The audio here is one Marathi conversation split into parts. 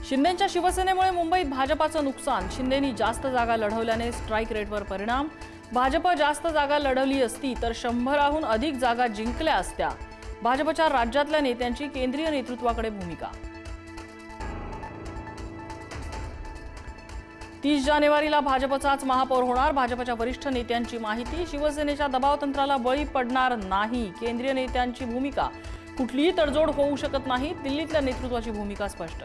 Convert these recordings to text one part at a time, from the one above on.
शिंदेंच्या शिवसेनेमुळे मुंबईत भाजपाचं नुकसान। शिंदेंनी जास्त जागा लढवल्याने स्ट्राईक रेटवर परिणाम। भाजप जास्त जागा लढवली असती तर 100हून अधिक जागा जिंकल्या असत्या। भाजपच्या राज्यातल्या नेत्यांची केंद्रीय नेतृत्वाकडे भूमिका। 30 जानेवारीला भाजपचाच महापौर होणार। भाजपच्या वरिष्ठ नेत्यांची माहिती। शिवसेनेच्या दबावतंत्राला बळी पडणार नाही। केंद्रीय नेत्यांची भूमिका। कुठलीही तडजोड होऊ शकत नाही। दिल्लीतल्या नेतृत्वाची भूमिका स्पष्ट।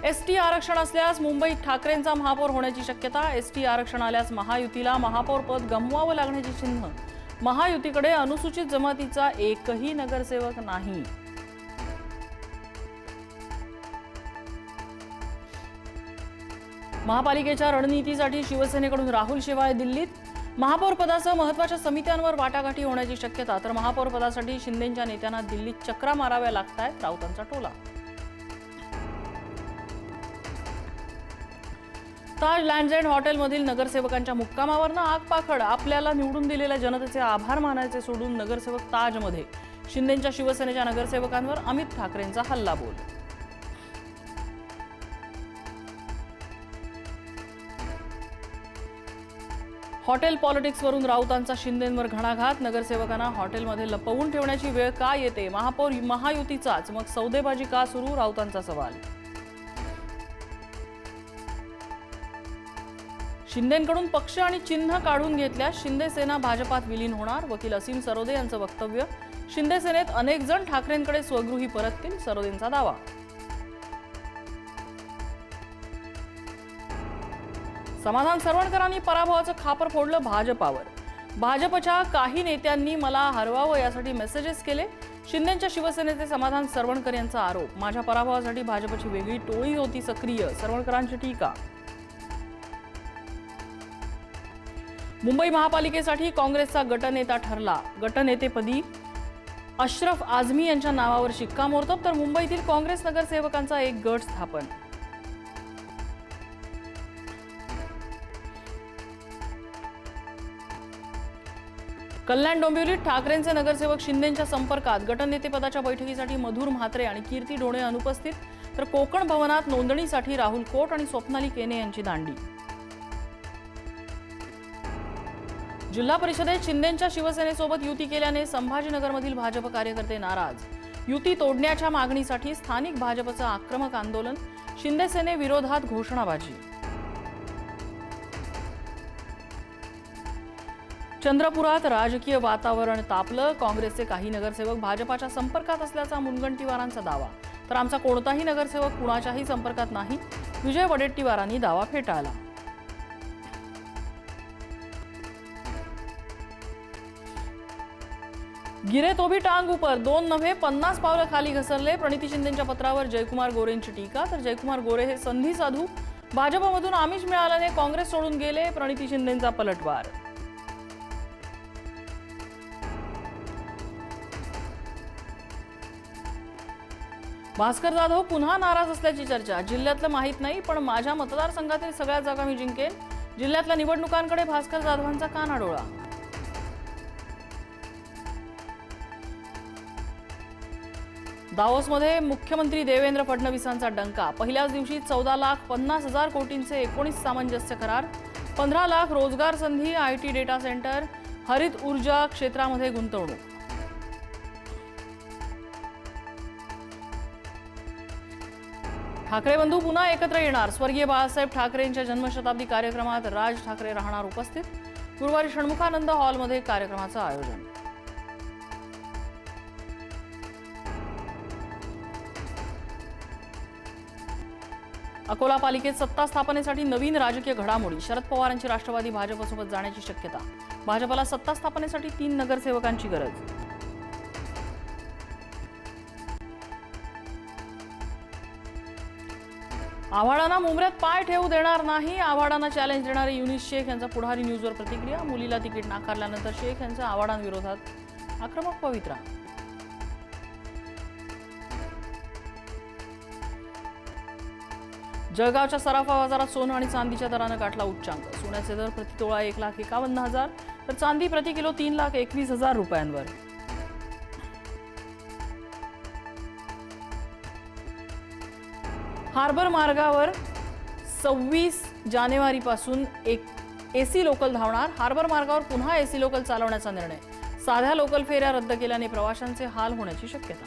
एसटी आरक्षण असल्यास मुंबईत ठाकरेंचा महापौर होण्याची शक्यता। एसटी आरक्षण आल्यास महायुतीला महापौर पद गमवावं लागण्याची चिन्ह। महायुतीकडे अनुसूचित जमातीचा एकही नगरसेवक नाही। महापालिकेच्या रणनीतीसाठी शिवसेनेकडून राहुल शेवाळे दिल्लीत। महापौर पदासह महत्त्वाच्या समित्यांवर वाटाघाटी होण्याची शक्यता। तर महापौर पदासाठी शिंदेंच्या नेत्यांना दिल्लीत चक्रा माराव्या लागतायत, राऊतांचा टोला। ताज लँड्स एंड हॉटेलमधील नगरसेवकांच्या मुक्कामावरनं आगपाखड। आपल्याला निवडून दिलेल्या जनतेचे आभार मानायचे सोडून नगरसेवक ताजमध्ये। शिंदेंच्या शिवसेनेच्या नगरसेवकांवर अमित ठाकरेंचा हल्लाबोल। हॉटेल पॉलिटिक्सवरून राऊतांचा शिंदेंवर घणाघात। नगरसेवकांना हॉटेलमध्ये लपवून ठेवण्याची वेळ का येते? महापौर महायुतीचाच, मग सौदेबाजी का सुरू? राऊतांचा सवाल। शिंदेंकडून पक्ष आणि चिन्ह काढून घेतल्यास शिंदे सेना भाजपात विलीन होणार। वकील असीम सरोदे यांचं वक्तव्य। शिंदे सेनेत अनेक जण ठाकरेंकडे स्वगृही परततील, सरोदेंचा दावा। समाधान सरवणकरांनी पराभवाचं खापर फोडलं भाजपावर। भाजपच्या काही नेत्यांनी मला हरवावं यासाठी मेसेजेस केले। शिंदेंच्या शिवसेनेचे समाधान सरवणकर यांचा आरोप। माझ्या पराभवासाठी भाजपची वेगळी टोळी होती सक्रिय, सरवणकरांची टीका। मुंबई महापालिकेसाठी काँग्रेसचा गटनेता ठरला। गटनेतेपदी अशरफ आझमी यांच्या नावावर शिक्कामोर्तब। तर मुंबईतील काँग्रेस नगरसेवकांचा एक गट स्थापन। कल्याण डोंबिवलीत ठाकरेंचे नगरसेवक शिंदेंच्या संपर्कात। गटनेतेपदाच्या बैठकीसाठी मधुर म्हात्रे आणि कीर्ती ढोणे अनुपस्थित। तर कोकण भवनात नोंदणीसाठी राहुल कोट आणि स्वप्नाली केने यांची दांडी। जिल्हा परिषदेत शिंदेंच्या शिवसेनेसोबत युती केल्याने संभाजीनगरमधील भाजप कार्यकर्ते नाराज। युती तोडण्याच्या मागणीसाठी स्थानिक भाजपचं आक्रमक आंदोलन। शिंदे सेने विरोधात घोषणाबाजी। चंद्रपुरात राजकीय वातावरण तापलं। काँग्रेसचे काही नगरसेवक भाजपाच्या संपर्कात असल्याचा मुनगंटीवारांचा दावा। तर आमचा कोणताही नगरसेवक कुणाच्याही संपर्कात नाही, विजय वडेट्टीवारांनी दावा फेटाळला। गिरे तो भी टांग ऊपर, 2 नव्हे 50 पावलं खाली घसरले। प्रणिती शिंदेंच्या पत्रावर जयकुमार गोरेंची टीका। तर जयकुमार गोरे हे संधी साधू भाजपमधून आमिष मिळाल्याने काँग्रेस सोडून गेले, प्रणिती शिंदेंचा पलटवार। भास्कर जाधव पुन्हा नाराज असल्याची चर्चा। जिल्ह्यातलं माहित नाही, पण माझ्या मतदारसंघातील सगळ्या जागा मी जिंकेन। जिल्ह्यातल्या निवडणुकांकडे भास्कर जाधवांचा कानाडोळा। दावोसमध्ये मुख्यमंत्री देवेंद्र फडणवीसांचा डंका। पहिल्याच दिवशी 14,50,000 कोटींचे 19 सामंजस्य करार। 15 लाख रोजगार संधी, IT डेटा सेंटर, हरित ऊर्जा क्षेत्रामध्ये गुंतवणूक। ठाकरे बंधू पुन्हा एकत्र येणार। स्वर्गीय बाळासाहेब ठाकरेंच्या जन्मशताब्दी कार्यक्रमात राज ठाकरे राहणार उपस्थित। गुरुवारी षण्मुखानंद हॉलमध्ये कार्यक्रमाचं आयोजन। अकोला पालिकेत सत्ता स्थापनेसाठी नवीन राजकीय घडामोडी। शरद पवारांची राष्ट्रवादी भाजपसोबत जाण्याची शक्यता। भाजपला सत्ता स्थापनेसाठी 3 नगरसेवकांची गरज। आव्हाडांना मुंबऱ्यात पाय ठेवू देणार नाही। आव्हाडांना चॅलेंज देणारे युनिस शेख यांचा पुढारी न्यूजवर प्रतिक्रिया। मुलीला तिकीट नाकारल्यानंतर शेख यांचा आव्हाडांविरोधात आक्रमक पवित्रा। जळगावच्या सराफा बाजारात सोनं आणि चांदीच्या दरानं गाठला उच्चांक। सोन्याचे दर प्रति तोळा 1,51,000 तर चांदी प्रति किलो 3,21,000 रुपयांवर। हार्बर मार्गावर 26 जानेवारीपासून एक एसी लोकल धावणार. हार्बर मार्गावर पुन्हा एसी लोकल चालवण्याचा निर्णय. साध्या लोकल फेऱ्या रद्द केल्याने प्रवाशांचे हाल होण्याची शक्यता.